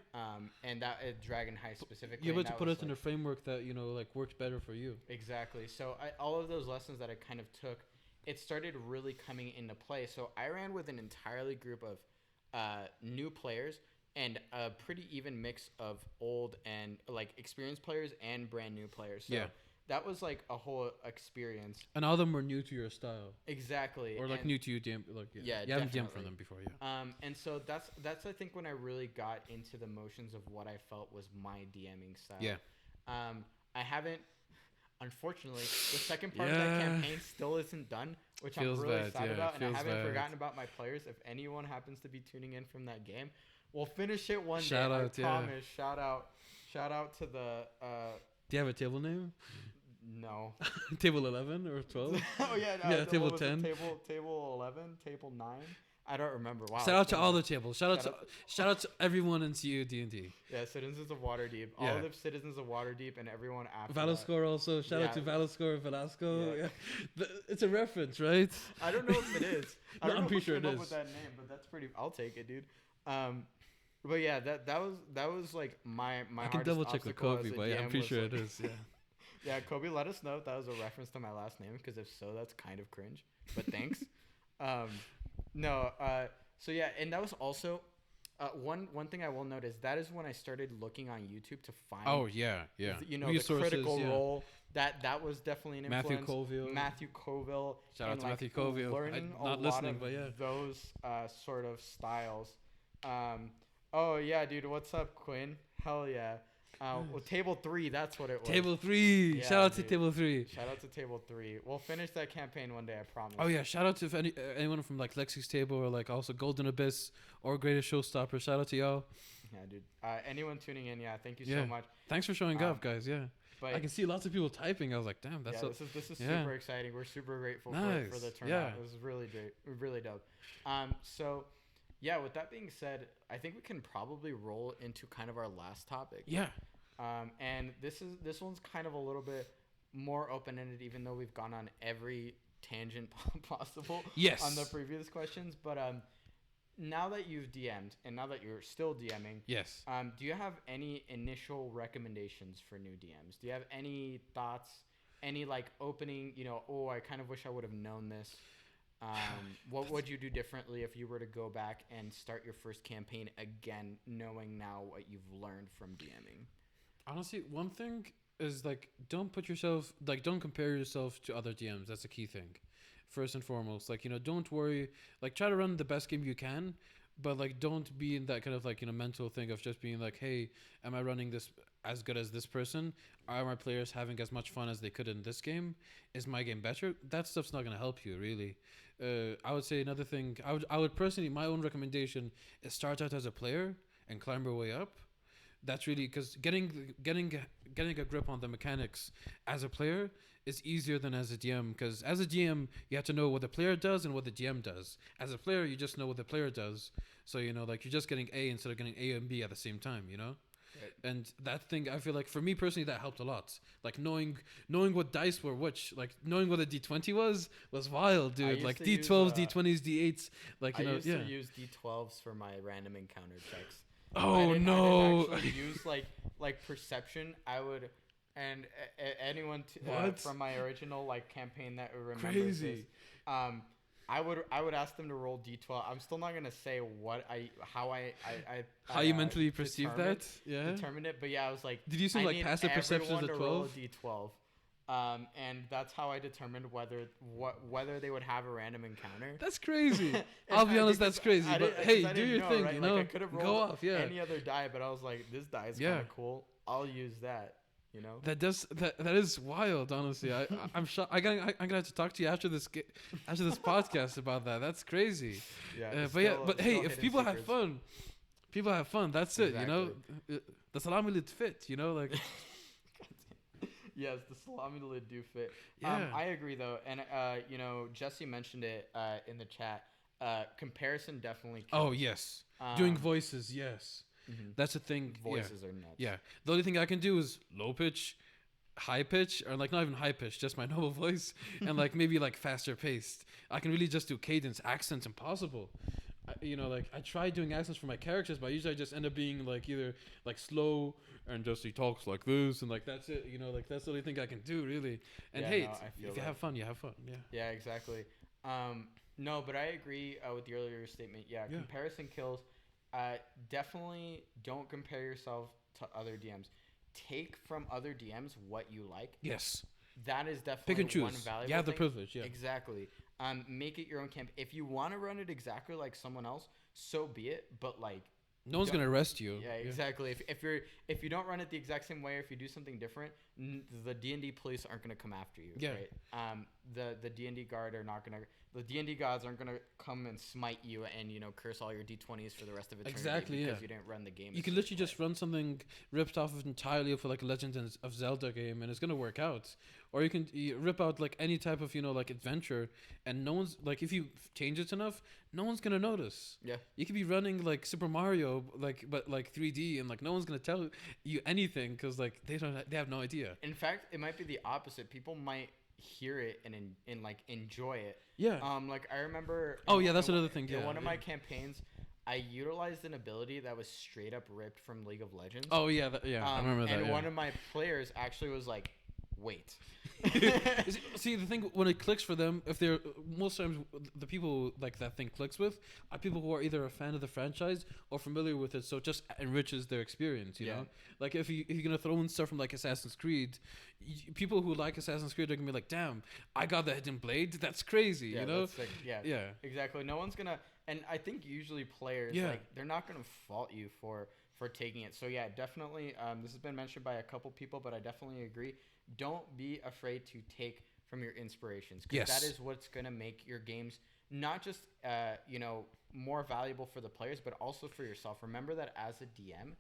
And that Dragon Heist specifically. You're able to put it in a framework that, you know, like worked better for you. Exactly. So all of those lessons that I kind of took, it started really coming into play. So I ran with an entirely group of new players and a pretty even mix of old and like experienced players and brand new players. So that was like a whole experience. And all of them were new to your style. Exactly. Or like new to you, DM. Like, you haven't DM'd for them before, And so that's I think when I really got into the motions of what I felt was my DMing style. Yeah. I haven't, unfortunately, the second part of that campaign still isn't done, which I'm really excited about, and I haven't forgotten about my players. If anyone happens to be tuning in from that game, we'll finish it one day. I promise. Shout out to the. Do you have a table name? No. Table 11 or 12? Oh yeah, no, yeah. Table 10. Table 11, table 9. I don't remember. Wow. Shout out to all the tables. Shout out to everyone in CUD&D. Yeah, Citizens of Waterdeep. All of the Citizens of Waterdeep and everyone after. Valascore also. Shout out to Valascore Velasco. Yeah. It's a reference, right? I don't know if it is. I'm pretty sure it is. With that name, but that's pretty. I'll take it, dude. But yeah, that was like my. I can double check with Kobe, but I'm pretty sure it is. Yeah. Yeah, Kobe, let us know if that was a reference to my last name, because if so, that's kind of cringe. But thanks. No. So yeah, and that was also one thing I will note is that is when I started looking on YouTube to find. Oh yeah, yeah. You know, Resources, the critical yeah. role that was definitely an Matthew influence. Colville. Matthew Colville. Shout out and to like Matthew Colville. learning a Not lot listening, of but yeah. those sort of styles. Oh yeah, dude. What's up, Quinn? Hell yeah. Well, table 3. That's what it was. Table 3. Yeah, Shout out dude. to Table 3. Shout out to table 3. We'll finish that campaign one day. I promise. Oh yeah, shout out to if anyone from like Lexi's Table or like also Golden Abyss or Greatest Showstopper. Shout out to y'all. Yeah, dude. Anyone tuning in, yeah, thank you Yeah. so much. Thanks for showing up, guys. Yeah. But I can see lots of people typing. I was like, damn, that's yeah, a, this is yeah. super exciting. We're super grateful Nice. for the turnout. Yeah. It was really great, really dope. So yeah, with that being said, I think we can probably roll into kind of our last topic. yeah. And this one's kind of a little bit more open ended, even though we've gone on every tangent possible Yes. on the previous questions. But now that you've DM'd and now that you're still DMing, Yes. do you have any initial recommendations for new DMs? Do you have any thoughts? Any like opening? You know, oh, I kind of wish I would have known this. What would you do differently if you were to go back and start your first campaign again, knowing now what you've learned from DMing? Honestly, one thing is like don't compare yourself to other DMs. That's a key thing. First and foremost, like, you know, don't worry. Like, try to run the best game you can, but like don't be in that kind of like, you know, mental thing of just being like, hey, am I running this as good as this person? Are my players having as much fun as they could in this game? Is my game better? That stuff's not gonna help you really. I would say another thing. I would personally, my own recommendation is start out as a player and climb your way up. That's really because getting a grip on the mechanics as a player is easier than as a DM. Because as a DM, you have to know what the player does and what the DM does. As a player, you just know what the player does. So, you know, like you're just getting A instead of getting A and B at the same time. You know. Right. And that thing, I feel like for me personally, that helped a lot. Like knowing what dice were which, like knowing what a D20 was wild, dude. Like D12s, D20s, D8s. Like, you know, I used to use D12s for my random encounter checks. Oh I didn't no! actually use like perception. I would, and anyone from my original like campaign that remembers Crazy. this, I would ask them to roll D12. I'm still not gonna say how you mentally perceive that. Yeah. Determined it, but yeah, I was like, Did you say like passive perception is a everyone to roll 12? a D12. And that's how I determined whether they would have a random encounter. That's crazy. I'll be honest, that's crazy. But hey, do your thing. Right? You Like, know, I could have go rolled off. Yeah. any other die, but I was like, this die is Yeah. kind of cool. I'll use that. You know. That is wild. Honestly, I'm shocked. I'm gonna have to talk to you after this podcast about that. That's crazy. Yeah. But hey, if people have fun, That's it. You know, the salami lid fit. You know, like. Yes, the salami lid do fit. Yeah. I agree though, and you know, Jesse mentioned it in the chat. Comparison definitely kills. Oh yes, doing voices. Yes, that's a thing. Voices are nuts. Yeah, the only thing I can do is low pitch, high pitch, or like not even high pitch, just my normal voice, and like maybe like faster paced. I can really just do cadence, accents, impossible. You know, like I try doing accents for my characters, but usually I just end up being like either like slow and just he talks like this and like that's it. You know, like that's the only thing I can do really. And Yeah, hey, no, if you have fun, you have fun. Yeah. Yeah, exactly. No, but I agree with the earlier statement. Yeah, comparison kills. Definitely don't compare yourself to other DMs. Take from other DMs what you like. Yes. That is definitely pick and choose. one valuable You have the thing. privilege. Yeah. Exactly. Make it your own camp. If you want to run it exactly like someone else, so be it. But like, no one's gonna arrest you. Yeah, exactly. If you don't run it the exact same way, or if you do something different, the D&D police aren't gonna come after you. Yeah. Right. The D&D guard are not gonna. The D&D gods aren't gonna come and smite you and curse all your D20s for the rest of eternity. Exactly. Because you didn't run the game. You can literally just run something ripped off of entirely for like a Legend of Zelda game, and it's gonna work out. Or you can rip out like any type of like adventure, and no one's like if you change it enough, no one's gonna notice. Yeah. You could be running like Super Mario, but 3D, and like no one's gonna tell you anything because like they have no idea. In fact, it might be the opposite. People might hear it and like enjoy it. Yeah. Like I remember. Oh yeah, that's another thing. In one of my campaigns, I utilized an ability that was straight up ripped from League of Legends. Oh yeah, I remember that. And one of my players actually was like, "Wait, See, the thing when it clicks for them, if they're most times the people like that thing clicks with are people who are either a fan of the franchise or familiar with it, so it just enriches their experience. You Yeah. know, like if you're gonna throw in stuff from like Assassin's Creed, people who like Assassin's Creed are gonna be like, damn, I got the hidden blade. That's crazy. Yeah, you know? that's sick. Yeah, Yeah. exactly. No one's gonna, and I think usually players Yeah. like they're not gonna fault you for taking it. So yeah, definitely. This has been mentioned by a couple people, but I definitely agree. Don't be afraid to take from your inspirations, because Yes. that is what's gonna make your games not just more valuable for the players, but also for yourself. Remember that as a DM,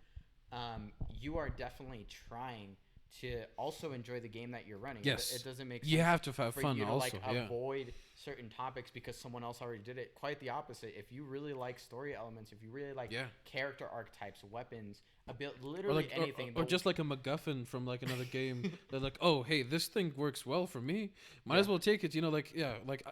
you are definitely trying to also enjoy the game that you're running. Yes. It doesn't make sense You have to have for fun you to also. like Yeah. avoid certain topics because someone else already did it. Quite the opposite. If you really like story elements, if you really like Yeah. character archetypes, weapons, Or literally like, anything, or just like a MacGuffin from like another game. They're like, oh, hey, this thing works well for me. Might as Yeah. well take it. You know, like yeah, like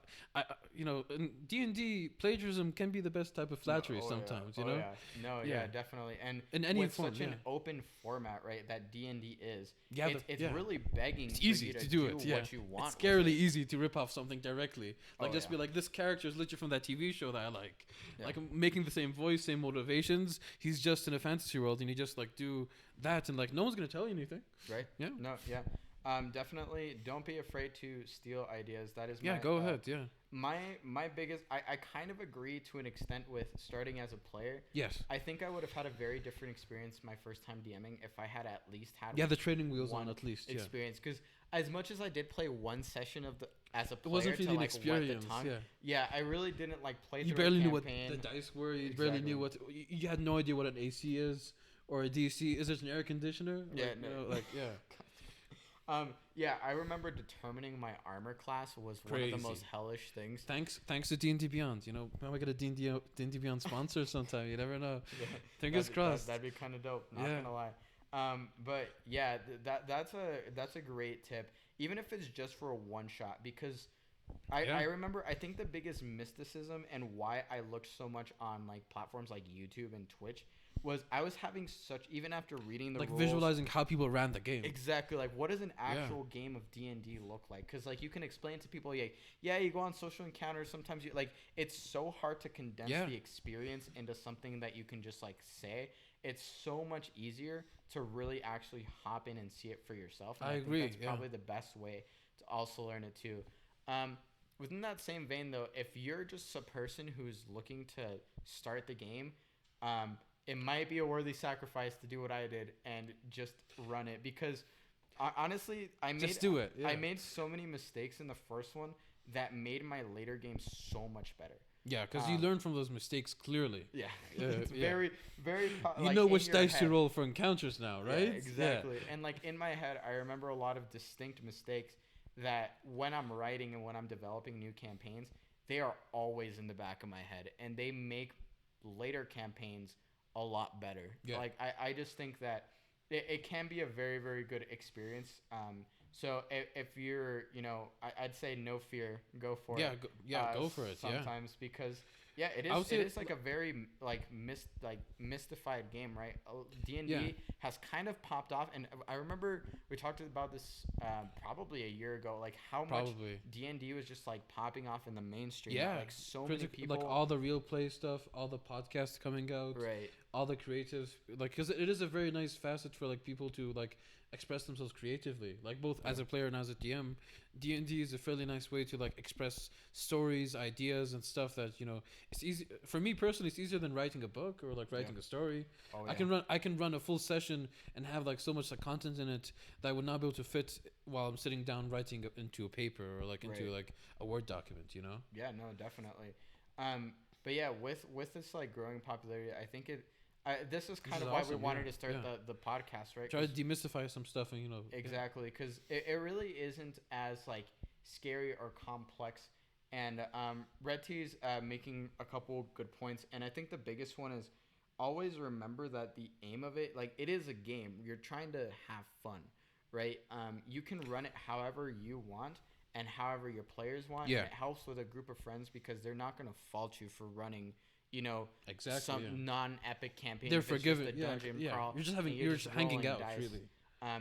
in D&D, plagiarism can be the best type of flattery sometimes. You know, No, Yeah. yeah, definitely. And in any with form. such Yeah, an open format, right, that D&D is, yeah, it's yeah. really begging It's for easy you to do it. Yeah, what you want. it's with scarily it. easy to rip off something directly. Like Oh, just yeah. be like, this character is literally from that TV show that I like. Yeah. Like I'm making the same voice, same motivations. He's just in a fantasy world, and you just like do that, and like no one's gonna tell you anything. Right? Yeah. No, yeah. Definitely don't be afraid to steal ideas. That is Yeah, my, go ahead. Yeah. my biggest I kind of agree to an extent with starting as a player. Yes. I think I would have had a very different experience my first time DMing if I had at least had Yeah, the training wheels one on at least. Yeah. experience, because as much as I did play one session of the as a It player wasn't to really an like wet experience. the tongue, Yeah. I really didn't like play You through barely a knew what campaign. the dice were. You barely knew Exactly. what. You had no idea what an AC is or a DC. Is it an air conditioner? Yeah, Like, no. you know, like yeah. I remember determining my armor class was one of Crazy. the most hellish things. Thanks to D&D Beyond. You know, I might get a D&D Beyond sponsor sometime. You never know. Yeah, Fingers crossed. That'd be kind of dope. Not Yeah. gonna lie. But yeah, that's a great tip. Even if it's just for a one shot, because Yeah. I remember I think the biggest mysticism and why I looked so much on like platforms like YouTube and Twitch was I was having such, even after reading the Like rules, visualizing how people ran the game. exactly, like what does an actual game of D&D look like? Because like you can explain to people, yeah, you go on social encounters, sometimes you like, it's so hard to condense Yeah. the experience into something that you can just like say. It's so much easier to really actually hop in and see it for yourself. And I think agree, that's yeah. probably the best way to also learn it too. Within that same vein though, if you're just a person who's looking to start the game, it might be a worthy sacrifice to do what I did and just run it, because honestly, Just do it. Yeah. I made so many mistakes in the first one that made my later games so much better. Yeah, because you learn from those mistakes clearly. Yeah, Yeah, it's yeah. very. You like, know in which your dice to head. roll for encounters now, Yeah, right? exactly. And like in my head, I remember a lot of distinct mistakes that when I'm writing and when I'm developing new campaigns, they are always in the back of my head, and they make later campaigns a lot better. Yeah. Like I just think that it can be a very, very good experience. So if you're, I'd say no fear, go for Yeah, it. go for it. Yeah. Sometimes because it I would say is like a very mystified game, right? D&D Yeah. has kind of popped off, and I remember we talked about this probably a year ago, like how much Probably. D&D was just like popping off in the mainstream. Yeah. Like so many people, Like all the real play stuff, all the podcasts coming out, right? all the creatives, like because it is a very nice facet for like people to like express themselves creatively, like both as a player and as a DM. D&D is a fairly nice way to like express stories, ideas, and stuff that it's easy for me personally. It's easier than writing a book or like writing Yeah. a story. Oh, I can run a full session and have like so much like content in it that I would not be able to fit while I'm sitting down writing into a paper or like into Right. like a Word document. Yeah, no, definitely. But yeah, with this like growing popularity, I think this is kind is of why we awesome, wanted yeah, to start yeah. the podcast, right? Try to 'Cause- demystify some stuff and Exactly, because it really isn't as like scary or complex. And Red T's making a couple good points, and I think the biggest one is always remember that the aim of it, like it is a game. You're trying to have fun, right? You can run it however you want and however your players want. Yeah. And it helps with a group of friends because they're not gonna fault you for running, Exactly, some yeah. non-epic campaign. They're if it's just forgiven. a yeah, dungeon yeah. crawl You're just and you're just hanging rolling out dice. really.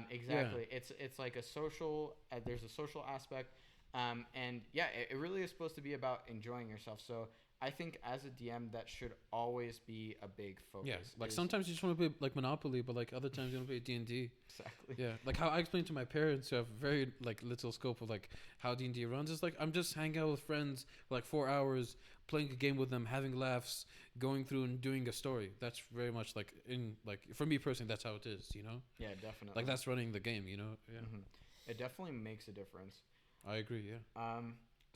Exactly. It's like a social. There's a social aspect, and yeah, it really is supposed to be about enjoying yourself. So I think as a DM, that should always be a big focus. Yeah, like is- sometimes you just want to play like Monopoly, but like other times you want to play D&D. exactly. Yeah, like how I explained to my parents who have very like little scope of like how D&D runs. It's like I'm just hanging out with friends for like 4 hours, playing a game with them, having laughs, going through and doing a story. That's very much like in like for me personally, that's how it is. You know, Yeah, definitely. like that's running the game. You know, yeah, It definitely makes a difference. I agree. Yeah,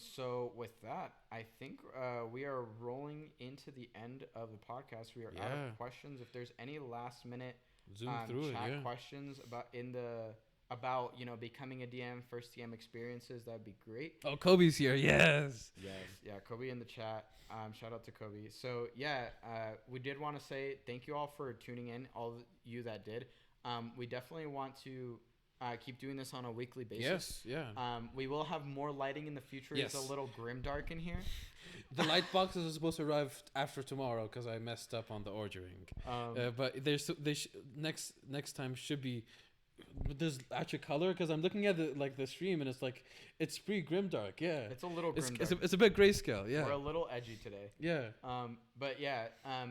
So with that, I think we are rolling into the end of the podcast. We are out Yeah. of questions. If there's any last minute zoom through it. chat Yeah, questions about becoming a DM, first DM experiences, that'd be great. oh, Kobe's here. Yes. Yes, yeah, Kobe in the chat. Shout out to Kobe. So yeah, we did want to say thank you all for tuning in, all of you that did. We definitely want to keep doing this on a weekly basis. Yes. Yeah. We will have more lighting in the future. Yes. It's a little grim dark in here. The light boxes are supposed to arrive after tomorrow because I messed up on the ordering. But next time should be there's actual color because I'm looking at the stream and it's pretty grimdark. Yeah, It's a little grim it's dark. a bit grayscale. Yeah, We're a little edgy today. yeah. But yeah,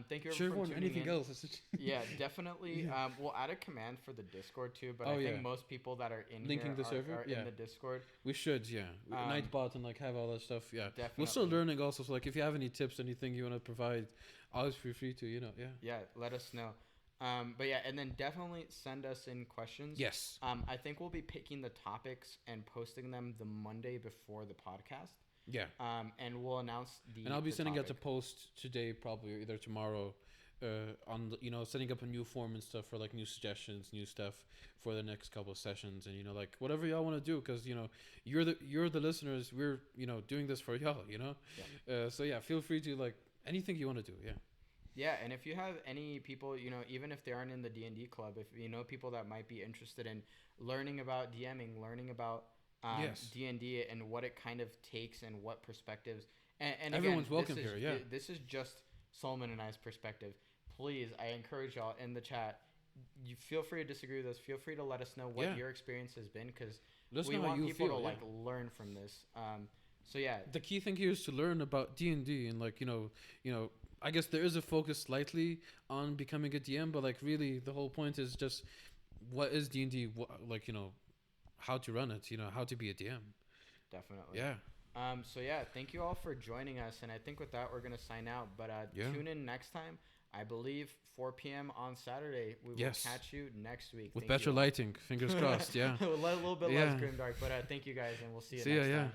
thank you Should have for worn tuning anything in. else. Yeah, definitely. Yeah. We'll add a command for the Discord too, but Oh, I think yeah. most people that are in Linking here the server? are Yeah. in the Discord. We should, yeah. Um, Nightbot and like have all that stuff. Yeah, Definitely. we're still learning also. So like, if you have any tips, anything you want to provide, always feel free to. Yeah. Yeah, let us know. But yeah, and then definitely send us in questions. Yes. I think we'll be picking the topics and posting them the Monday before the podcast. Yeah. And we'll announce the. And I'll be the sending out topic. a post today, probably or either tomorrow, on setting up a new form and stuff for like new suggestions, new stuff for the next couple of sessions, and like whatever y'all want to do, because you're the listeners. We're doing this for y'all. Yeah. So yeah, feel free to like anything you want to do. Yeah. Yeah, and if you have any people, even if they aren't in the D&D club, if you know people that might be interested in learning about DMing, learning about Yes. D&D and what it kind of takes and what perspectives. And Everyone's again, welcome this is, here, yeah. This is just Solomon and I's perspective. Please, I encourage y'all in the chat. You feel free to disagree with us. Feel free to let us know what Yeah. your experience has been, because Let us we know how want you people feel. to Yeah. like learn from this. So yeah, The key thing here is to learn about D&D and like I guess there is a focus slightly on becoming a DM, but like really the whole point is just what is D&D, how to run it, how to be a DM. definitely. Yeah. So yeah, thank you all for joining us, and I think with that we're gonna sign out. But Yeah. tune in next time. I believe 4 p.m. on Saturday. We Yes. will catch you next week. With Thank better you. lighting, fingers crossed. Yeah. a little bit Yeah. less grimdark, but thank you guys, and we'll see you See ya, next yeah. time.